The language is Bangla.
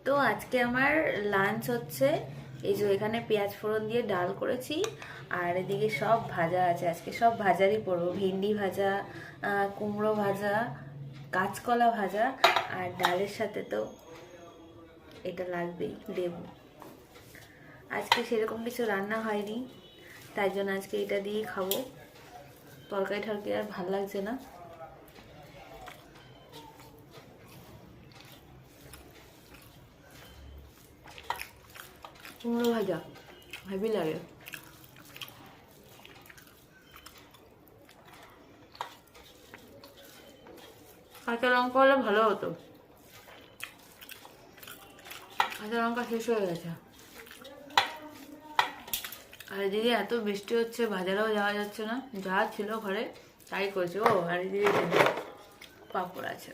তো আজকে আমার লাঞ্চ হচ্ছে এই যে এখানে পেঁয়াজ ফোড়ন দিয়ে ডাল করেছি, আর এদিকে সব ভাজা আছে। আজকে সব ভাজারই পড়বো, ভেন্ডি ভাজা, কুমড়ো ভাজা, কাঁচকলা ভাজা, আর ডালের সাথে তো এটা লাগবেই, লেবু। আজকে সেরকম কিছু রান্না হয়নি, তাই জন্য আজকে এটা দিয়েই খাবো। তরকারি টরকারি আর ভালো লাগছে না। কুমড়ো ভাজা হেভি লাগে। কাঁচা লঙ্কা হলে ভালো হতো, কাঁচা লঙ্কা শেষ হয়ে গেছে। আর এদিকে এত বৃষ্টি হচ্ছে, বাজারেও যাওয়া যাচ্ছে না, যা ছিল ঘরে তাই করছে। ও আর এদিকে পাঁপড় আছে।